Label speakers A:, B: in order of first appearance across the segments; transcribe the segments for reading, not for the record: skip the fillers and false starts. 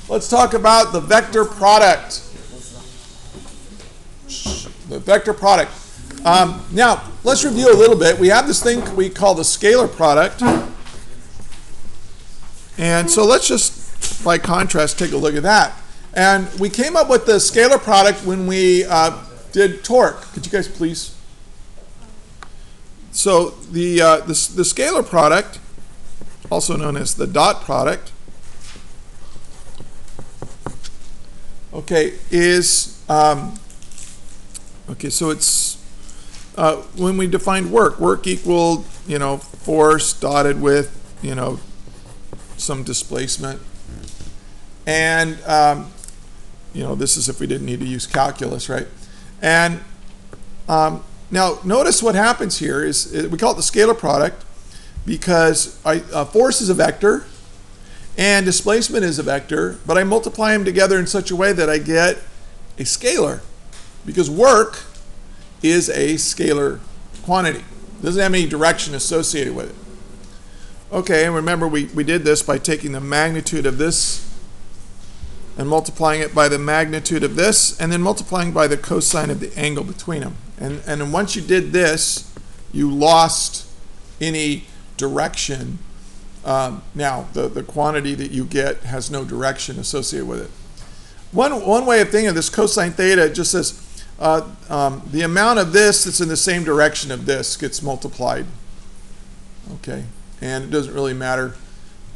A: Let's talk about the vector product. The vector product. Now, let's review a little bit. We have this thing we call the scalar product. And so let's just, by contrast, take a look at that. And we came up with the scalar product when we did torque. Could you guys please? So the scalar product, also known as the dot product, okay, is okay. So it's when we defined work equaled, force dotted with, some displacement, and this is if we didn't need to use calculus, right? And now notice what happens here is we call it the scalar product because force is a vector and displacement is a vector, but I multiply them together in such a way that I get a scalar, because work is a scalar quantity. It doesn't have any direction associated with it. Okay, and remember we did this by taking the magnitude of this and multiplying it by the magnitude of this, and then multiplying by the cosine of the angle between them. And then once you did this, you lost any direction. Now, the quantity that you get has no direction associated with it. One way of thinking of this cosine theta just says the amount of this that's in the same direction of this gets multiplied. Okay, and it doesn't really matter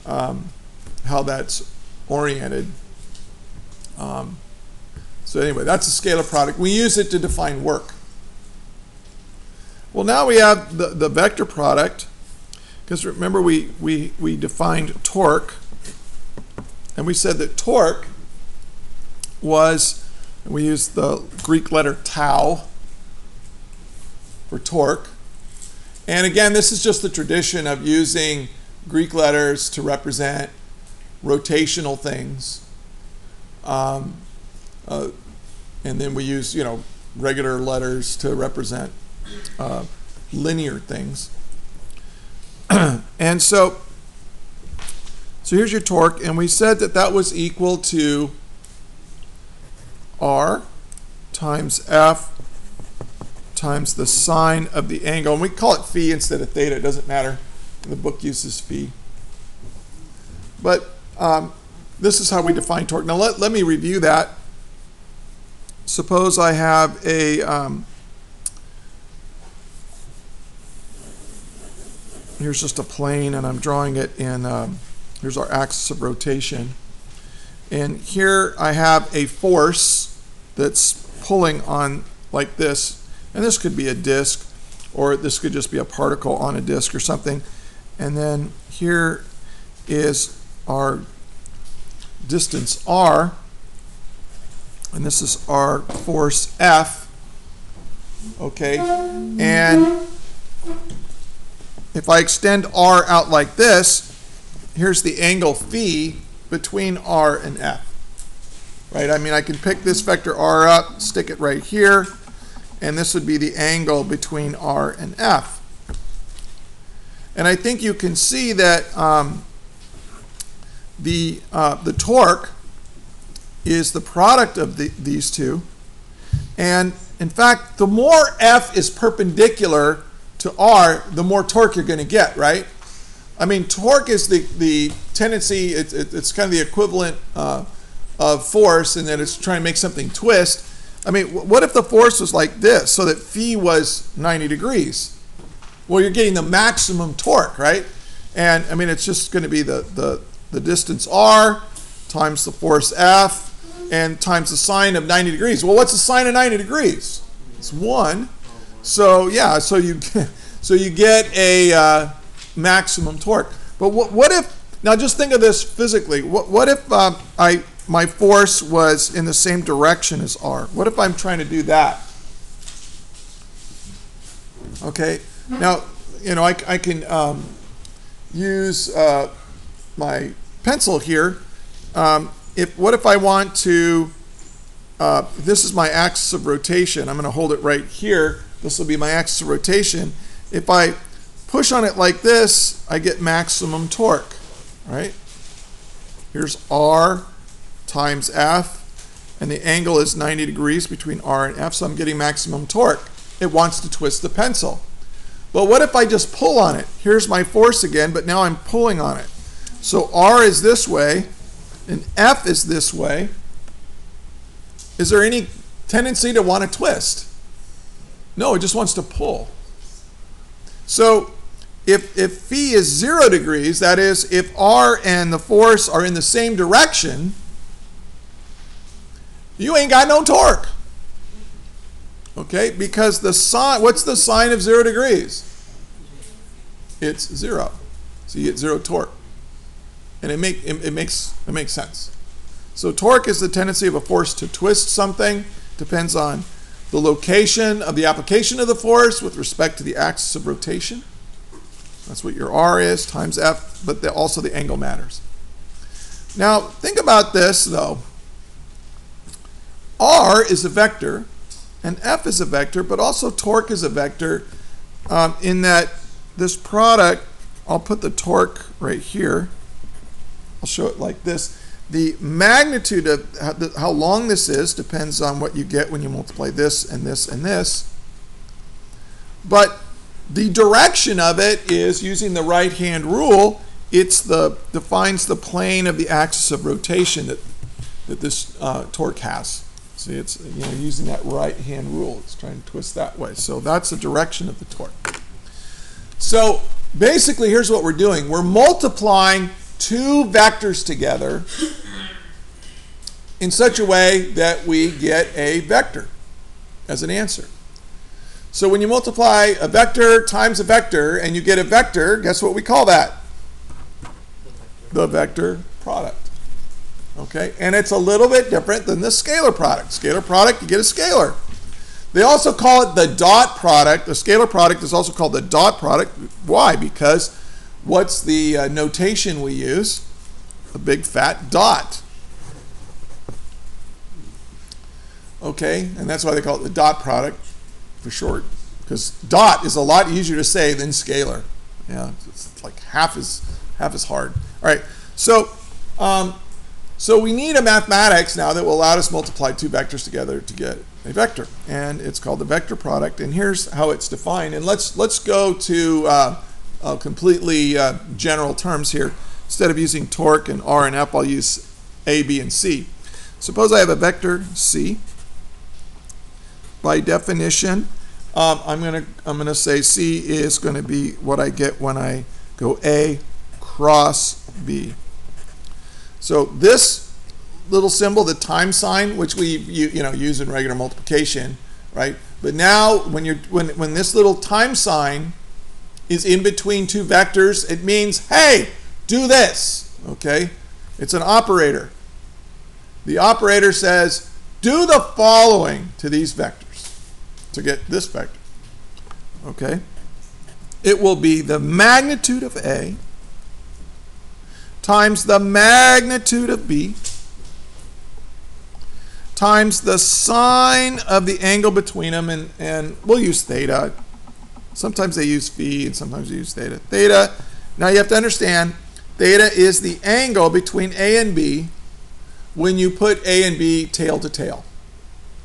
A: how that's oriented. So anyway, that's a scalar product. We use it to define work. Well, now we have the vector product, because remember we defined torque, and we said that torque was, we used the Greek letter tau for torque. And again, this is just the tradition of using Greek letters to represent rotational things. And then we use, regular letters to represent linear things. And so here's your torque, and we said that was equal to R times F times the sine of the angle. And we call it phi instead of theta. It doesn't matter. The book uses phi. But this is how we define torque. Now let me review that. Suppose I have a here's just a plane, and I'm drawing it in here's our axis of rotation, and here I have a force that's pulling on like this, and this could be a disk, or this could just be a particle on a disk or something. And then here is our distance r, and this is our force F. Okay, and if I extend r out like this, here's the angle phi between r and F. Right? I mean, I can pick this vector r up, stick it right here, and this would be the angle between r and F. And I think you can see that the torque is the product of these two. And in fact, the more F is perpendicular to R, the more torque you're going to get, right? I mean, torque is the tendency, it's kind of the equivalent of force, and then it's trying to make something twist. I mean, what if the force was like this, so that phi was 90 degrees? Well, you're getting the maximum torque, right? And I mean, it's just going to be the distance r times the force F and times the sine of 90 degrees. Well, what's the sine of 90 degrees? It's 1. So yeah, so you get a maximum torque. But what if, now just think of this physically. What if my force was in the same direction as r? What if I'm trying to do that? Okay, now I can use my pencil here. What if I want to, this is my axis of rotation. I'm going to hold it right here. This will be my axis of rotation. If I push on it like this, I get maximum torque, right? Here's R times F, and the angle is 90 degrees between R and F, so I'm getting maximum torque. It wants to twist the pencil. But what if I just pull on it? Here's my force again, but now I'm pulling on it. So R is this way, and F is this way. Is there any tendency to want to twist? No, it just wants to pull. So if phi is 0 degrees, that is, if R and the force are in the same direction, you ain't got no torque. Okay, because the sine, what's the sine of 0 degrees? It's 0. So you get 0 torque. And it makes sense. So torque is the tendency of a force to twist something. Depends on the location of the application of the force with respect to the axis of rotation. That's what your R is, times F, but also the angle matters. Now, think about this, though. R is a vector, and F is a vector, but also torque is a vector in that this product, I'll put the torque right here. I'll show it like this. The magnitude of how long this is depends on what you get when you multiply this and this and this. But the direction of it is, using the right-hand rule, defines the plane of the axis of rotation that this torque has. See, it's using that right-hand rule. It's trying to twist that way. So that's the direction of the torque. So basically, here's what we're doing. We're multiplying two vectors together in such a way that we get a vector as an answer. So when you multiply a vector times a vector and you get a vector, guess what we call that? The vector product. Okay, and it's a little bit different than the scalar product. Scalar product, you get a scalar. They also call it the dot product. The scalar product is also called the dot product. Why? Because what's the notation we use? A big fat dot. Okay, and that's why they call it the dot product for short, because dot is a lot easier to say than scalar. Yeah, it's like half as hard. All right, so we need a mathematics now that will allow us to multiply two vectors together to get a vector, and it's called the vector product. And here's how it's defined. And let's go to completely general terms here. Instead of using torque and R and F, I'll use A, B, and C. Suppose I have a vector C. By definition, I'm gonna say C is going to be what I get when I go A cross B. So this little symbol, the times sign, which we use in regular multiplication, right? But now when this little times sign is in between two vectors, it means, hey, do this. Okay? It's an operator. The operator says, do the following to these vectors to get this vector. Okay? It will be the magnitude of A times the magnitude of B times the sine of the angle between them, and we'll use theta. Sometimes they use phi and sometimes they use theta. Theta, now you have to understand, theta is the angle between A and B when you put A and B tail to tail.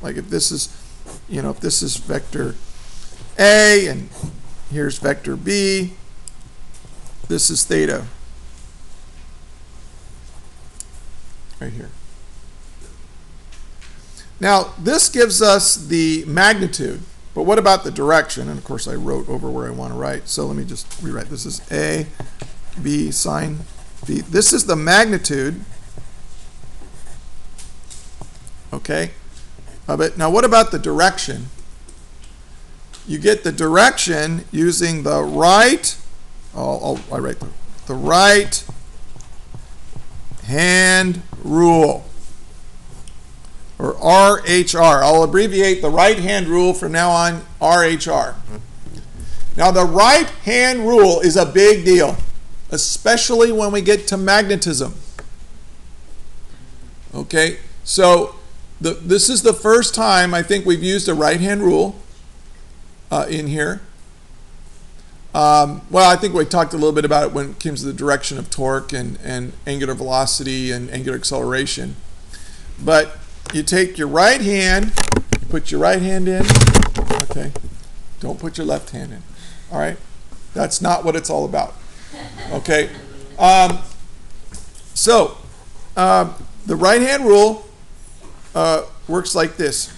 A: Like if this is, if this is vector A and here's vector B, this is theta right here. Now this gives us the magnitude, but what about the direction? And of course I wrote over where I want to write, so let me just rewrite. This is A, B, sine B. This is the magnitude, okay, of it. Now what about the direction? You get the direction using the right, I write the right hand rule, or RHR. I'll abbreviate the right hand rule from now on, RHR. Now the right hand rule is a big deal, especially when we get to magnetism. Okay, so this is the first time I think we've used a right hand rule in here. Well, I think we talked a little bit about it when it comes to the direction of torque and angular velocity and angular acceleration. But you take your right hand, put your right hand in. Okay. Don't put your left hand in. All right. That's not what it's all about. Okay. So the right hand rule works like this.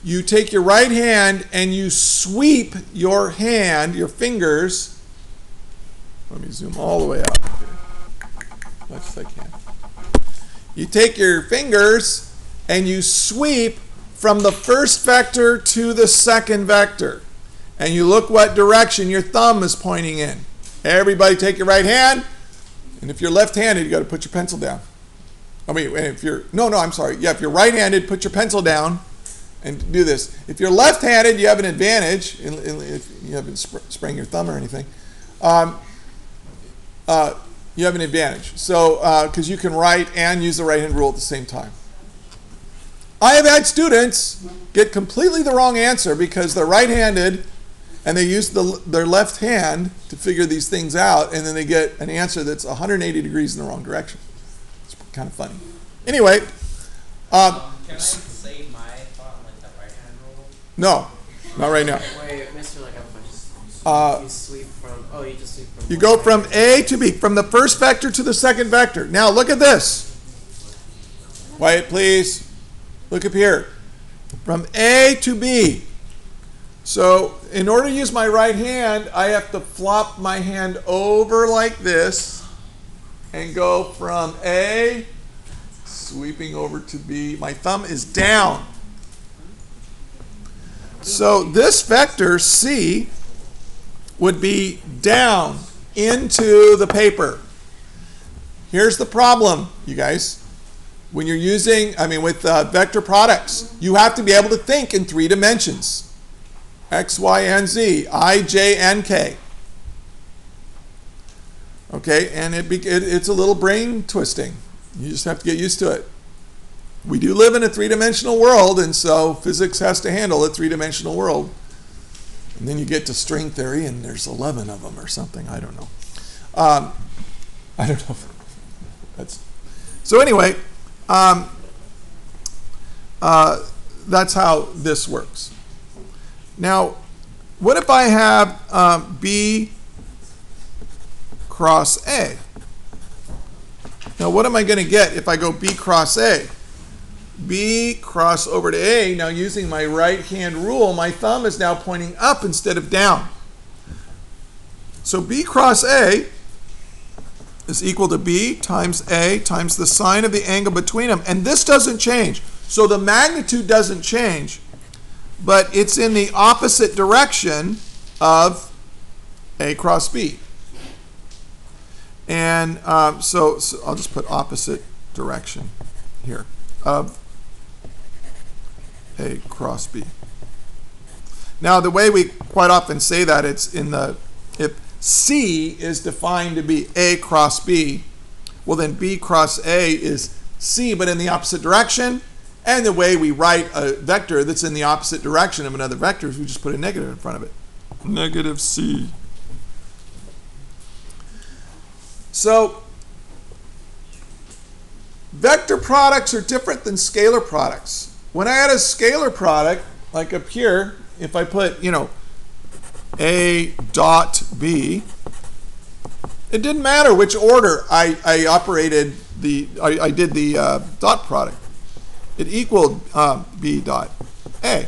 A: You take your right hand and you sweep your hand, your fingers. Let me zoom all the way up here, as much as I can. You take your fingers and you sweep from the first vector to the second vector. And you look what direction your thumb is pointing in. Everybody take your right hand. And if you're left-handed, you got to put your pencil down. I mean, if you're, I'm sorry. Yeah, if you're right-handed, put your pencil down and do this. If you're left-handed, you have an advantage. If you haven't sprained your thumb or anything, you have an advantage. So, because you can write and use the right-hand rule at the same time. I have had students get completely the wrong answer because they're right-handed and they use their left hand to figure these things out, and then they get an answer that's 180 degrees in the wrong direction. It's kind of funny. Anyway.
B: Can I say my thought on that right-hand rule?
A: No, not right now.
C: Wait, Mr. Like, I have a question. You sweep from, you just sweep from.
A: You go from A to B, from the first vector to the second vector. Now look at this. Quiet, please. Look up here. From A to B. So in order to use my right hand, I have to flop my hand over like this and go from A, sweeping over to B. My thumb is down. So this vector, C, would be down into the paper. Here's the problem, you guys. When you're using, with vector products, you have to be able to think in 3 dimensions. X, Y, and Z, I, J, and K. Okay, and it's a little brain twisting. You just have to get used to it. We do live in a 3-dimensional world, and so physics has to handle a 3-dimensional world. And then you get to string theory, and there's 11 of them or something. I don't know. I don't know. So anyway, that's how this works. Now, what if I have B cross A? Now, what am I going to get if I go B cross A? B cross over to A. Now, using my right-hand rule, my thumb is now pointing up instead of down. So B cross A is equal to B times A times the sine of the angle between them. And this doesn't change. So the magnitude doesn't change, but it's in the opposite direction of A cross B. And so I'll just put opposite direction here of A cross B. Now, the way we quite often say that, it's in the, if C is defined to be A cross B, well then B cross A is C, but in the opposite direction. And the way we write a vector that's in the opposite direction of another vector is we just put a negative in front of it. Negative C. So, vector products are different than scalar products. When I add a scalar product, like up here, if I put, A dot B, it didn't matter which order I operated I did the dot product. It equaled B dot A.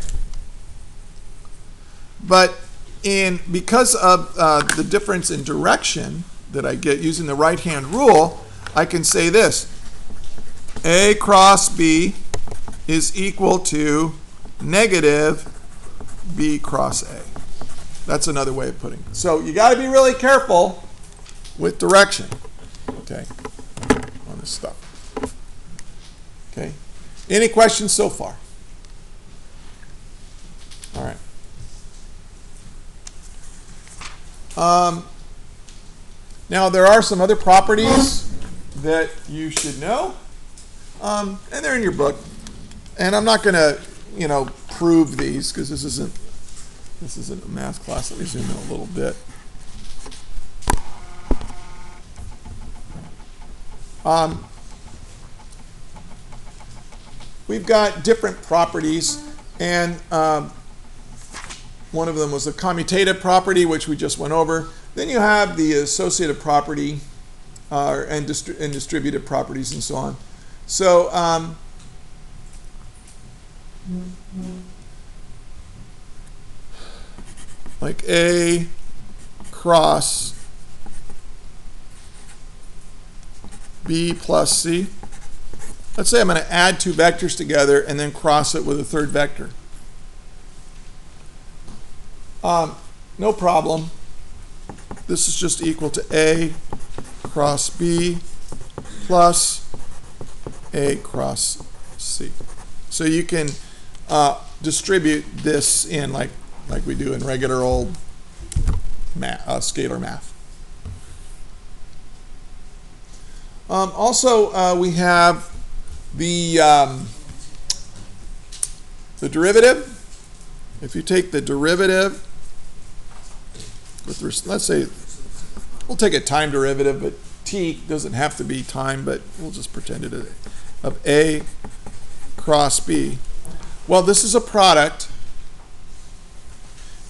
A: But because of the difference in direction that I get using the right-hand rule, I can say this. A cross B is equal to negative B cross A. That's another way of putting it. So you got to be really careful with direction, okay, on this stuff. Okay. Any questions so far? All right. Now there are some other properties that you should know, and they're in your book. And I'm not going to, prove these because this isn't a math class. Let me zoom in a little bit. we've got different properties, and one of them was the commutative property, which we just went over. Then you have the associative property and distributive properties and so on. So like A cross B plus C. Let's say I'm going to add two vectors together and then cross it with a third vector. No problem. This is just equal to A cross B plus A cross C. So you can distribute this in like we do in regular old math, scalar math. Also, we have the derivative. If you take the derivative with, let's say, we'll take a time derivative, but t doesn't have to be time, but we'll just pretend it is, of A cross B. Well, this is a product,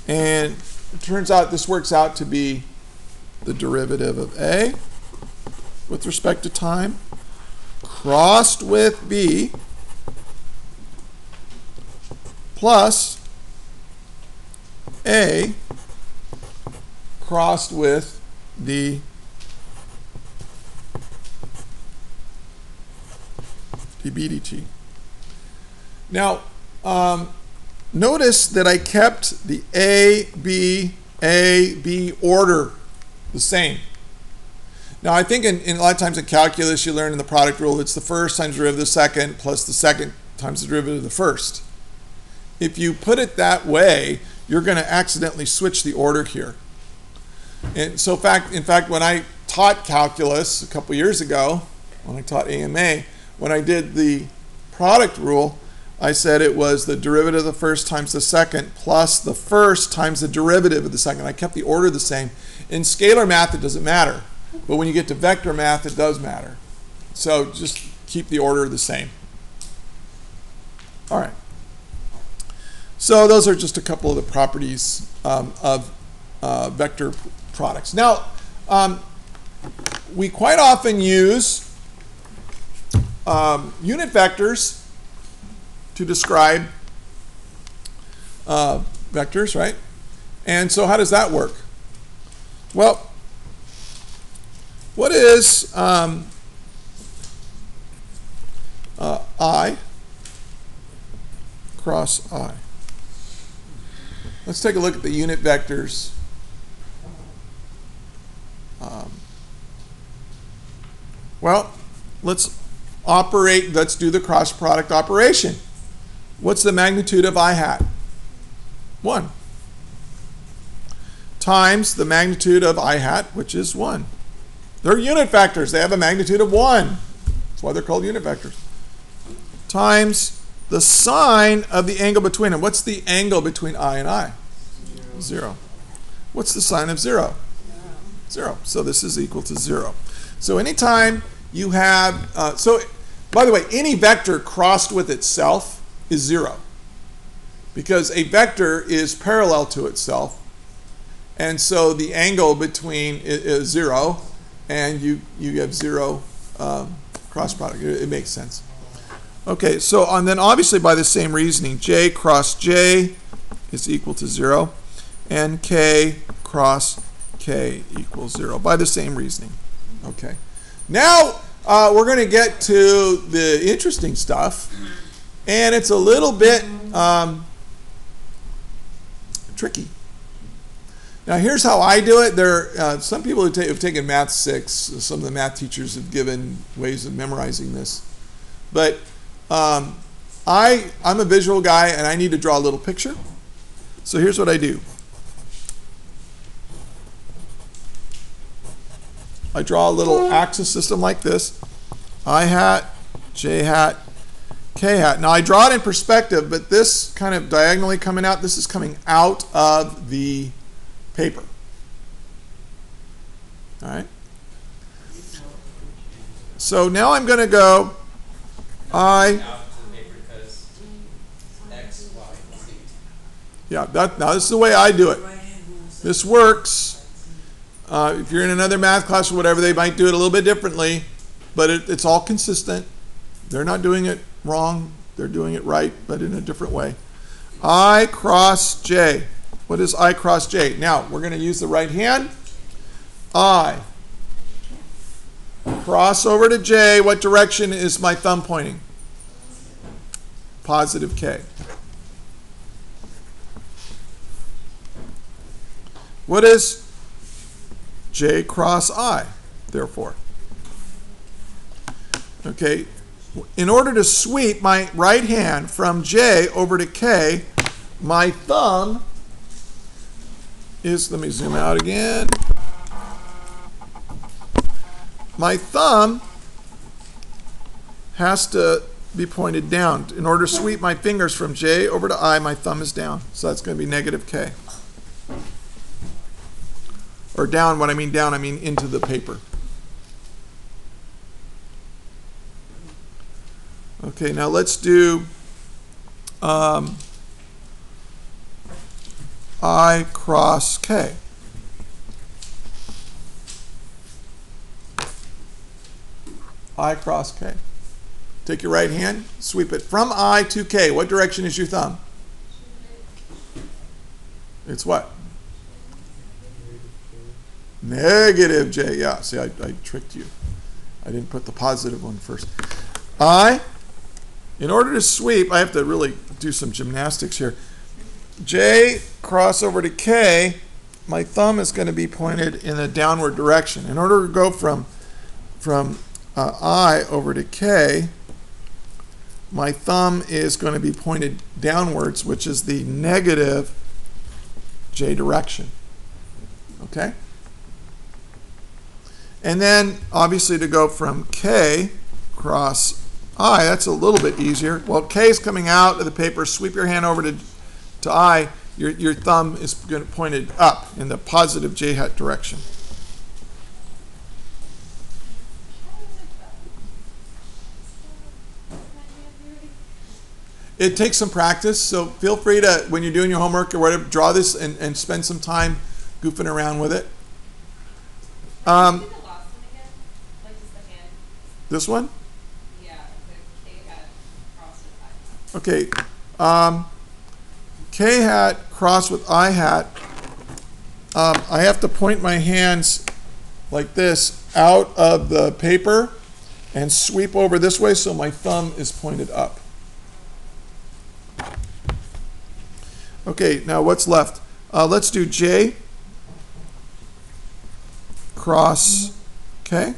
A: and it turns out this works out to be the derivative of A with respect to time crossed with B plus A crossed with the dB dt. Now, notice that I kept the A, B order the same. Now, I think in a lot of times in calculus, you learn in the product rule, it's the first times the derivative of the second plus the second times the derivative of the first. If you put it that way, you're going to accidentally switch the order here. And so, in fact, when I taught calculus a couple years ago, when I taught AMA, when I did the product rule, I said it was the derivative of the first times the second plus the first times the derivative of the second. I kept the order the same. In scalar math, it doesn't matter. But when you get to vector math, it does matter. So just keep the order the same. All right. So those are just a couple of the properties of vector products. Now, we quite often use unit vectors to describe vectors, right? And so how does that work? Well, what is I cross I? Let's take a look at the unit vectors. Well, let's do the cross product operation. What's the magnitude of I hat? 1. Times the magnitude of I hat, which is 1. They're unit vectors. They have a magnitude of 1. That's why they're called unit vectors. Times the sine of the angle between them. What's the angle between I and I? 0. What's the sine of 0? 0. So this is equal to 0. So anytime you have, by the way, any vector crossed with itself is 0. Because a vector is parallel to itself. And so the angle between is 0. And you have 0 cross product. It makes sense. Okay, so and then obviously by the same reasoning, J cross J is equal to 0, and K cross K equals 0 by the same reasoning. Okay. Now we're going to get to the interesting stuff, and it's a little bit tricky. Now here's how I do it. There are some people who have taken Math 6. Some of the math teachers have given ways of memorizing this. But I'm a visual guy, and I need to draw a little picture. So here's what I do. I draw a little axis system like this. I hat, J hat, K hat. Now I draw it in perspective, but this kind of diagonally coming out, this is coming out of the paper. All right. So now I'm going to go I. Yeah, now this is the way I do it. This works. If you're in another math class or whatever, they might do it a little bit differently, but it's all consistent. They're not doing it wrong. They're doing it right, but in a different way. I cross J. What is I cross J? Now, we're going to use the right hand. I cross over to J. What direction is my thumb pointing? Positive K. What is J cross I, therefore? Okay, in order to sweep my right hand from J over to K, my thumb is, let me zoom out again. My thumb has to be pointed down. In order to sweep my fingers from J over to I, my thumb is down. So that's going to be negative K. Or down, when I mean down, I mean into the paper. Okay, now let's do I cross K. I cross K. Take your right hand, sweep it from I to K. What direction is your thumb? It's what? Negative J. Yeah, see, I tricked you. I didn't put the positive one first. In order to sweep, I have to really do some gymnastics here. J cross over to K, my thumb is going to be pointed in a downward direction. In order to go from I over to K, my thumb is going to be pointed downwards, which is the negative J direction. Okay? And then, obviously, to go from K cross I, that's a little bit easier. Well, K is coming out of the paper. Sweep your hand over to I. Your thumb is going to pointed up in the positive J hat direction. It takes some practice, so feel free to, when you're doing your homework or whatever, draw this and spend some time goofing around with it. This one?
D: Yeah, the K hat cross with I.
A: Okay. K hat cross with I hat. I have to point my hands like this out of the paper and sweep over this way so my thumb is pointed up. Okay, now what's left? Let's do J cross K.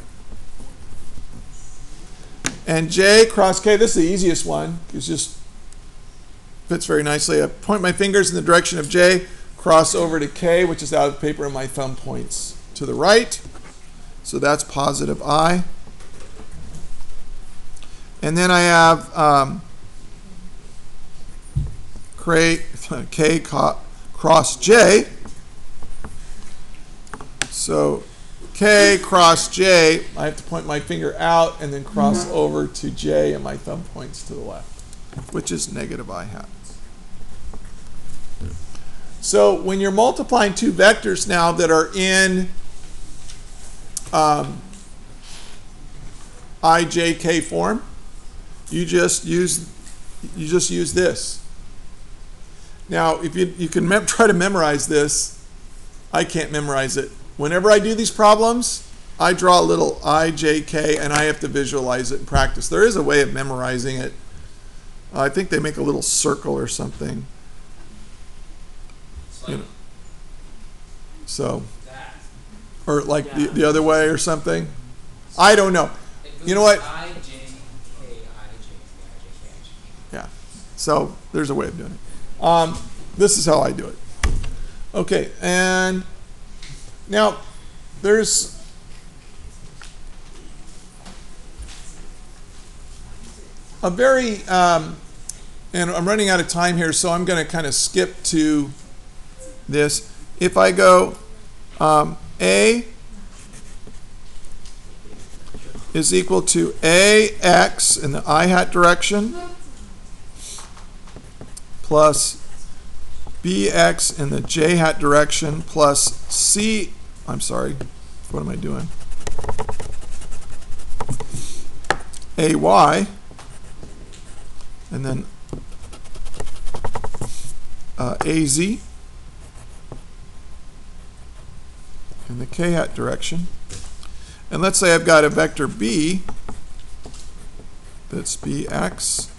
A: And J cross K, this is the easiest one. It just fits very nicely. I point my fingers in the direction of J, cross over to K, which is out of the paper, and my thumb points to the right. So that's positive I. And then I have K cross J. So K cross J, I have to point my finger out and then cross over to J, and my thumb points to the left, which is negative I hat. So when you're multiplying two vectors now that are in IJK form, you just use this. Now, if you can try to memorize this, I can't memorize it. Whenever I do these problems, I draw a little IJK and I have to visualize it and practice. There is a way of memorizing it. I think they make a little circle or something. You know. So, or like the other way or something. I don't know. You know what? Yeah. So there's a way of doing it. This is how I do it. Okay, and now there's a very, and I'm running out of time here, so I'm going to kind of skip to this. If I go A is equal to AX in the I hat direction plus bx in the j hat direction plus c, I'm sorry, what am I doing? ay, and then az in the k hat direction. And let's say I've got a vector b that's bx,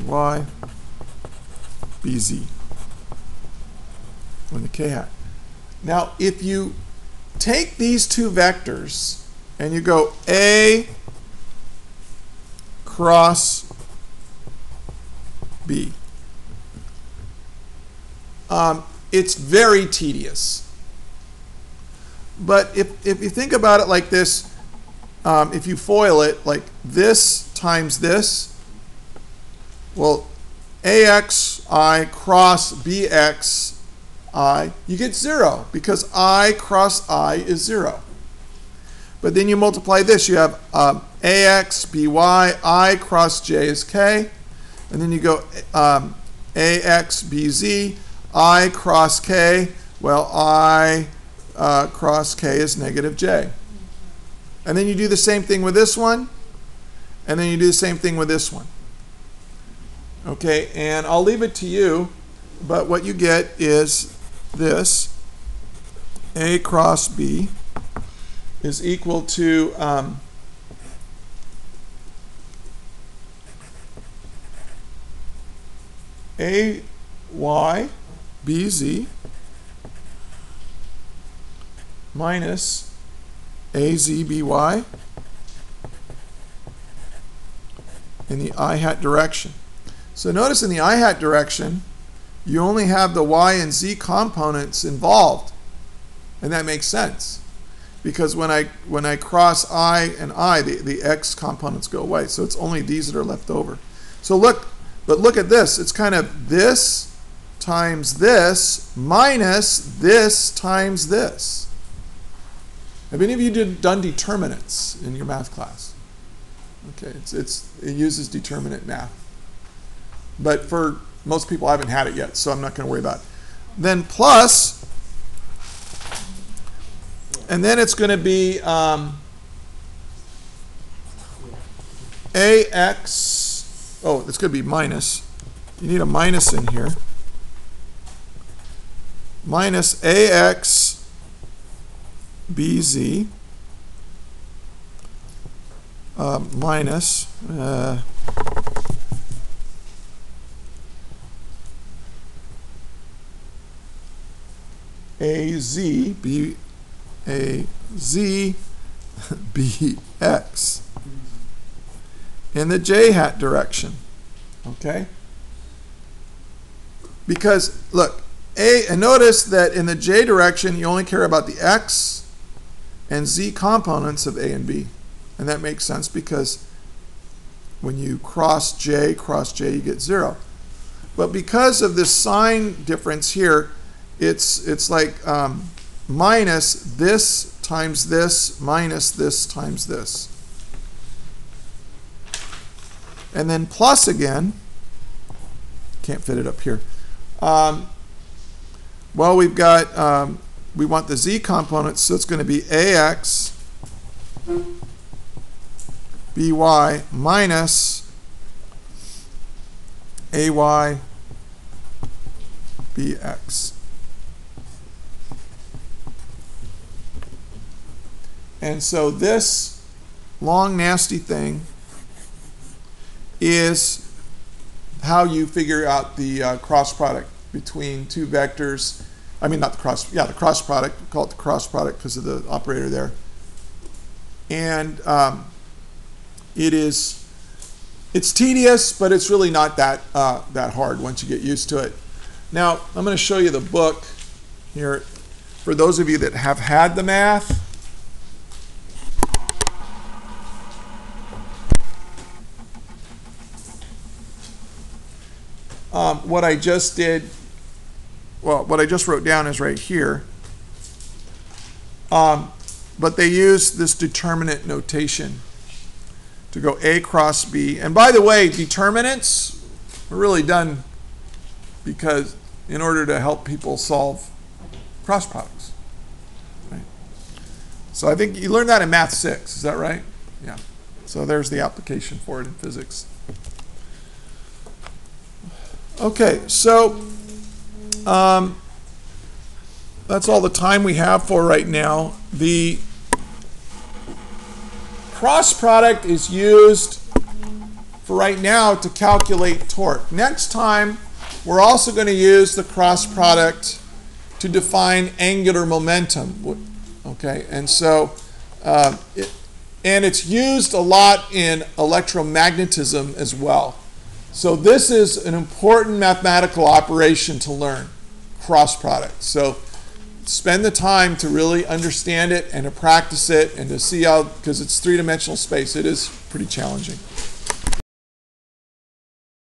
A: by, bz in the k hat. Now, if you take these two vectors and you go A cross B, it's very tedious. But if you think about it like this, if you FOIL it, like this times this, well, AXI cross BXI, you get 0 because I cross I is 0. But then you multiply this, you have AX BY, I cross J is K, and then you go AX BZ, I cross K, well, I cross K is negative J. And then you do the same thing with this one, and then you do the same thing with this one. Okay, and I'll leave it to you, but what you get is this, A cross B is equal to AY BZ minus AZBY in the I hat direction. So notice in the I hat direction, you only have the y and z components involved, and that makes sense because when I cross I and I, the x components go away. So it's only these that are left over. So look at this. It's kind of this times this minus this times this. Have any of you done determinants in your math class? Okay, it uses determinant math. But for most people, I haven't had it yet, so I'm not going to worry about it. Then plus, and then it's going to be AX, oh, it's going to be minus. You need a minus in here. Minus AX BZ minus AZ BX in the J hat direction. Okay? Because look, and notice that in the J direction you only care about the X and Z components of A and B. And that makes sense because when you cross J, you get 0. But because of this sign difference here, it's like minus this times this minus this times this. And then plus again. Can't fit it up here. Well, we've got, we want the Z components, so it's going to be AX BY minus AY BX. And so this long, nasty thing is how you figure out the cross product between two vectors. I mean, not the cross, yeah, the cross product. We call it the cross product because of the operator there. And it's tedious, but it's really not that hard once you get used to it. Now, I'm going to show you the book here. For those of you that have had the math, what I just did, well, what I just wrote down is right here. But they use this determinant notation to go A cross B. And by the way, determinants, We're really done because in order to help people solve cross products. Right? So I think you learned that in Math 6, is that right? Yeah. So there's the application for it in physics. Okay, so that's all the time we have for right now. The cross product is used for right now to calculate torque. Next time, we're also going to use the cross product to define angular momentum. Okay, and so it's used a lot in electromagnetism as well. So this is an important mathematical operation to learn, cross product. So spend the time to really understand it and to practice it and to see how, because it's three-dimensional space, it is pretty challenging.